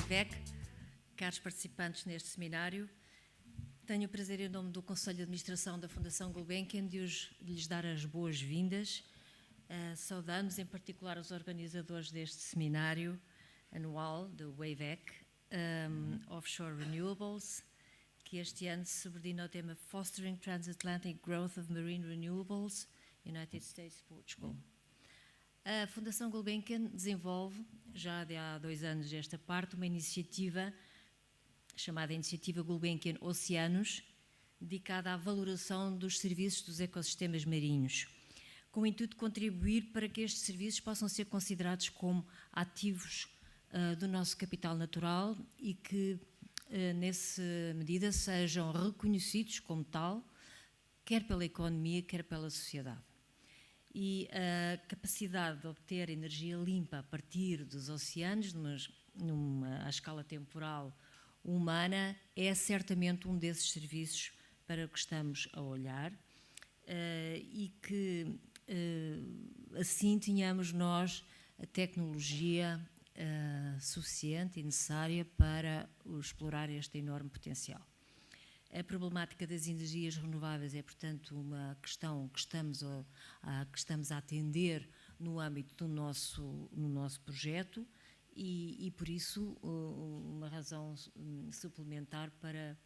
WavEC, caros participantes neste seminário, tenho o prazer, em nome do Conselho de Administração da Fundação Gulbenkian, de lhes dar as boas-vindas, saudando-nos em particular os organizadores deste seminário anual do WavEC, Offshore Renewables, que este ano se subordina ao tema Fostering Transatlantic Growth of Marine Renewables, United States, Portugal. A Fundação Gulbenkian desenvolve, já há 2 anos desta parte, uma iniciativa chamada Iniciativa Gulbenkian Oceanos, dedicada à valoração dos serviços dos ecossistemas marinhos, com o intuito de contribuir para que estes serviços possam ser considerados como ativos do nosso capital natural e que, nessa medida, sejam reconhecidos como tal, quer pela economia, quer pela sociedade. E a capacidade de obter energia limpa a partir dos oceanos, à escala temporal humana, é certamente um desses serviços para o que estamos a olhar e que assim tenhamos nós a tecnologia suficiente e necessária para explorar este enorme potencial. A problemática das energias renováveis é, portanto, uma questão que estamos a atender no âmbito no nosso projeto e, por isso, uma razão suplementar para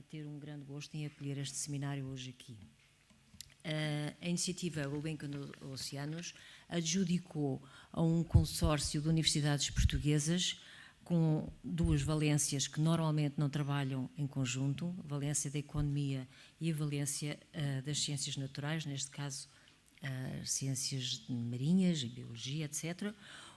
ter um grande gosto em acolher este seminário hoje aqui. A iniciativa Gulbenkian Oceanos adjudicou a um consórcio de universidades portuguesas com 2 valências que normalmente não trabalham em conjunto, a valência da economia e a valência das ciências naturais, neste caso as ciências marinhas, a biologia, etc.,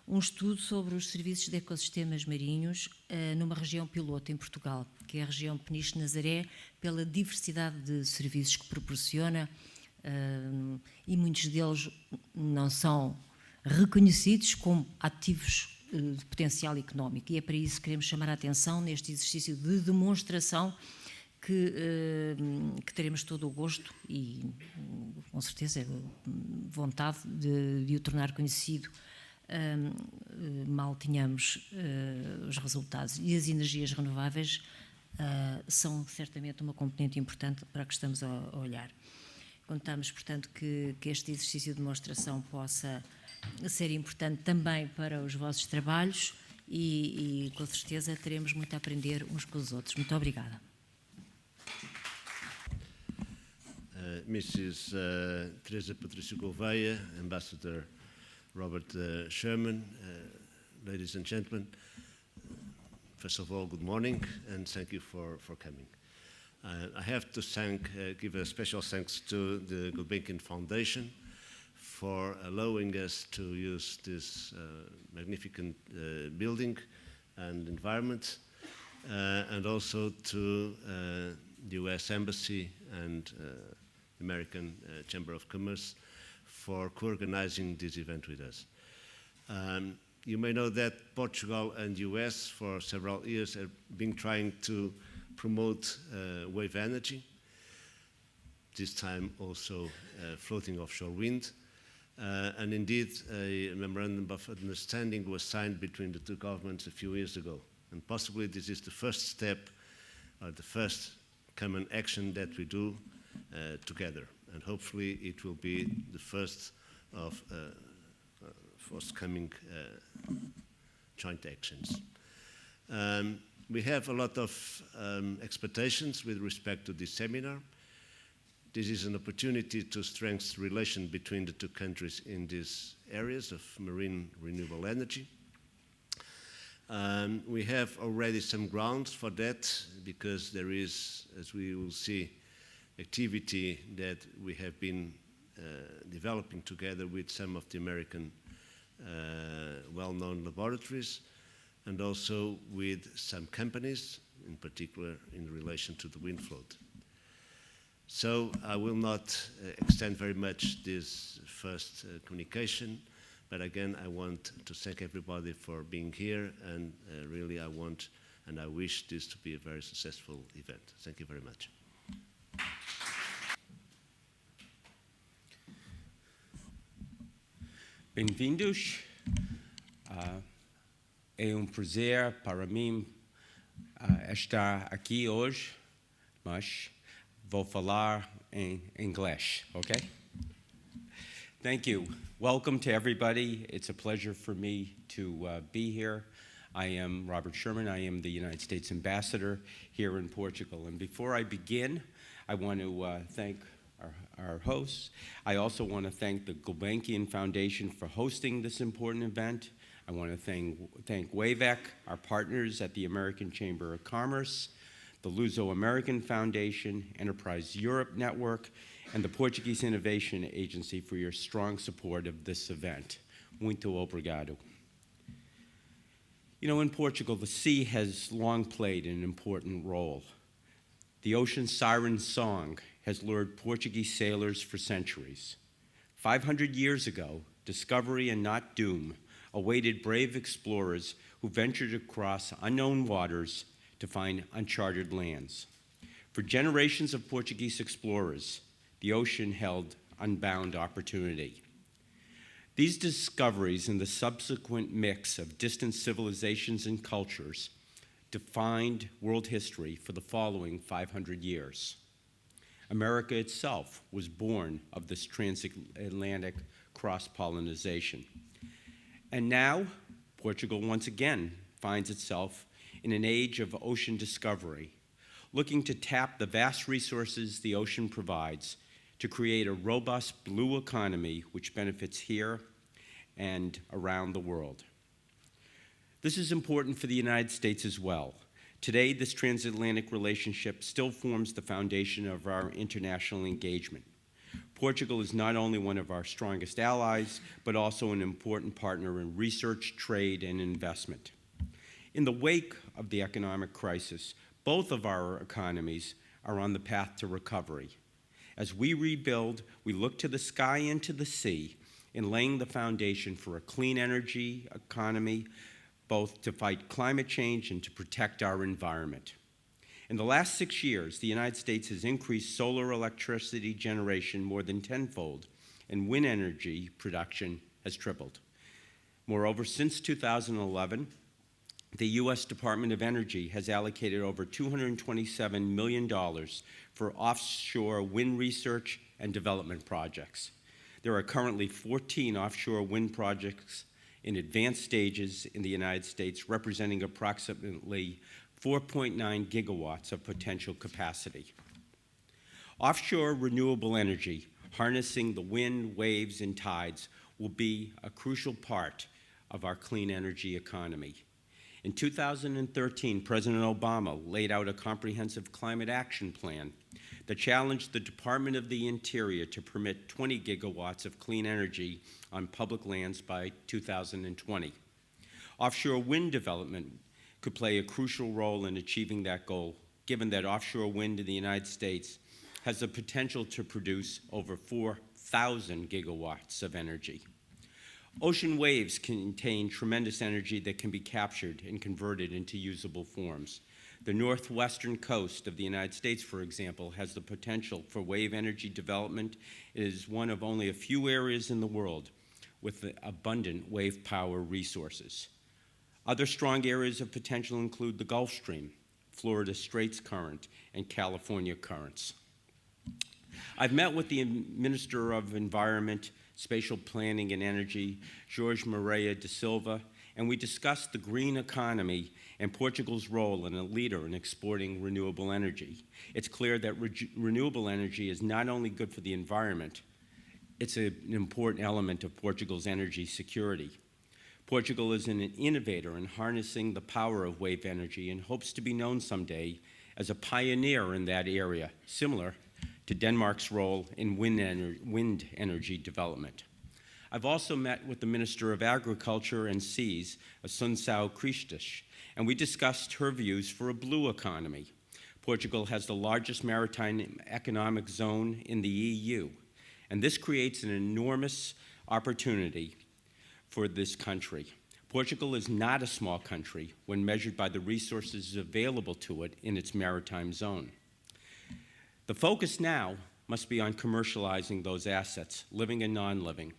um estudo sobre os serviços de ecossistemas marinhos numa região piloto em Portugal, que é a região Peniche-Nazaré, pela diversidade de serviços que proporciona e muitos deles não são reconhecidos como ativos de potencial económico, e é para isso que queremos chamar a atenção neste exercício de demonstração que teremos todo o gosto e, com certeza, vontade de o tornar conhecido mal tenhamos os resultados. E as energias renováveis são certamente uma componente importante para a que estamos a olhar. Contamos, portanto, que este exercício de demonstração possa ser importante também para os vossos trabalhos e com certeza teremos muito a aprender uns com os outros. Muito obrigada. Mrs. Teresa Patrício Gouveia, Ambassador Robert Sherman, ladies and gentlemen, first of all, good morning and thank you for coming. I have to give a special thanks to the Gulbenkian Foundation for allowing us to use this magnificent building and environment, and also to the US Embassy and American Chamber of Commerce for co-organizing this event with us. You may know that Portugal and US for several years have been trying to promote wave energy, this time also floating offshore wind. And indeed, a memorandum of understanding was signed between the 2 governments a few years ago. And possibly this is the first step, or the first common action that we do together. And hopefully it will be the first of forthcoming joint actions. We have a lot of expectations with respect to this seminar. This is an opportunity to strengthen relations between the 2 countries in these areas of marine renewable energy. We have already some grounds for that because there is, as we will see, activity that we have been developing together with some of the American well-known laboratories and also with some companies, in particular in relation to the wind float. So I will not extend very much this first communication, but again I want to thank everybody for being here, and really I want and I wish this to be a very successful event. Thank you very much. Bem-vindos. É prazer para mim estar aqui hoje, mas vou falar em inglês, okay? Thank you. Welcome to everybody. It's a pleasure for me to be here. I am Robert Sherman. I am the United States Ambassador here in Portugal. And before I begin, I want to thank our hosts. I also want to thank the Gulbenkian Foundation for hosting this important event. I want to thank WavEC, our partners at the American Chamber of Commerce, the Luso-American Foundation, Enterprise Europe Network, and the Portuguese Innovation Agency for your strong support of this event. Muito obrigado. You know, in Portugal, the sea has long played an important role. The ocean siren song has lured Portuguese sailors for centuries. 500 years ago, discovery and not doom awaited brave explorers who ventured across unknown waters to find uncharted lands. For generations of Portuguese explorers, the ocean held unbound opportunity. These discoveries and the subsequent mix of distant civilizations and cultures defined world history for the following 500 years. America itself was born of this transatlantic cross-pollination. And now, Portugal once again finds itself in an age of ocean discovery, looking to tap the vast resources the ocean provides to create a robust blue economy which benefits here and around the world. This is important for the United States as well. Today, this transatlantic relationship still forms the foundation of our international engagement. Portugal is not only one of our strongest allies, but also an important partner in research, trade, and investment. In the wake of the economic crisis, both of our economies are on the path to recovery. As we rebuild, we look to the sky and to the sea in laying the foundation for a clean energy economy, both to fight climate change and to protect our environment. In the last 6 years, the United States has increased solar electricity generation more than tenfold, and wind energy production has tripled. Moreover, since 2011, the U.S. Department of Energy has allocated over $227 million for offshore wind research and development projects. There are currently 14 offshore wind projects in advanced stages in the United States, representing approximately 4.9 gigawatts of potential capacity. Offshore renewable energy, harnessing the wind, waves, and tides, will be a crucial part of our clean energy economy. In 2013, President Obama laid out a comprehensive climate action plan that challenged the Department of the Interior to permit 20 gigawatts of clean energy on public lands by 2020. Offshore wind development could play a crucial role in achieving that goal, given that offshore wind in the United States has the potential to produce over 4,000 gigawatts of energy. Ocean waves contain tremendous energy that can be captured and converted into usable forms. The northwestern coast of the United States, for example, has the potential for wave energy development. It is one of only a few areas in the world with abundant wave power resources. Other strong areas of potential include the Gulf Stream, Florida Straits Current, and California currents. I've met with the Minister of Environment, Spatial Planning and Energy, Jorge Moreira da Silva, and we discussed the green economy and Portugal's role as a leader in exporting renewable energy. It's clear that renewable energy is not only good for the environment, it's an important element of Portugal's energy security. Portugal is an innovator in harnessing the power of wave energy and hopes to be known someday as a pioneer in that area, similar to Denmark's role in wind energy development. I've also met with the Minister of Agriculture and Seas, Assunção Cristas, and we discussed her views for a blue economy. Portugal has the largest maritime economic zone in the EU, and this creates an enormous opportunity for this country. Portugal is not a small country when measured by the resources available to it in its maritime zone. The focus now must be on commercializing those assets, living and non-living.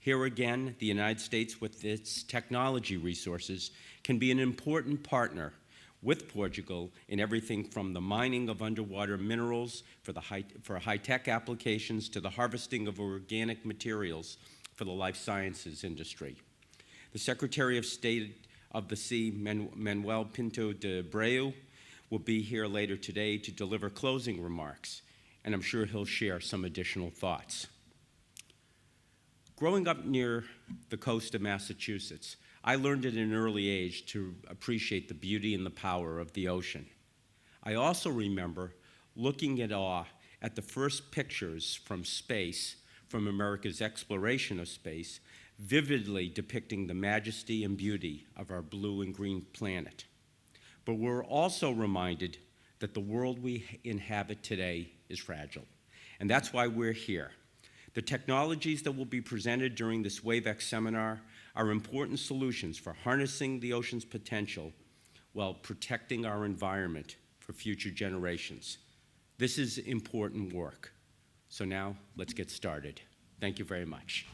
Here again, the United States, with its technology resources, can be an important partner with Portugal in everything from the mining of underwater minerals for high-tech applications to the harvesting of organic materials for the life sciences industry. The Secretary of State of the Sea, Manuel Pinto de Abreu, will be here later today to deliver closing remarks, and I'm sure he'll share some additional thoughts. Growing up near the coast of Massachusetts, I learned at an early age to appreciate the beauty and the power of the ocean. I also remember looking in awe at the first pictures from space, from America's exploration of space, vividly depicting the majesty and beauty of our blue and green planet. But we're also reminded that the world we inhabit today is fragile, and that's why we're here. The technologies that will be presented during this WavEC seminar are important solutions for harnessing the ocean's potential while protecting our environment for future generations. This is important work. So now, let's get started. Thank you very much.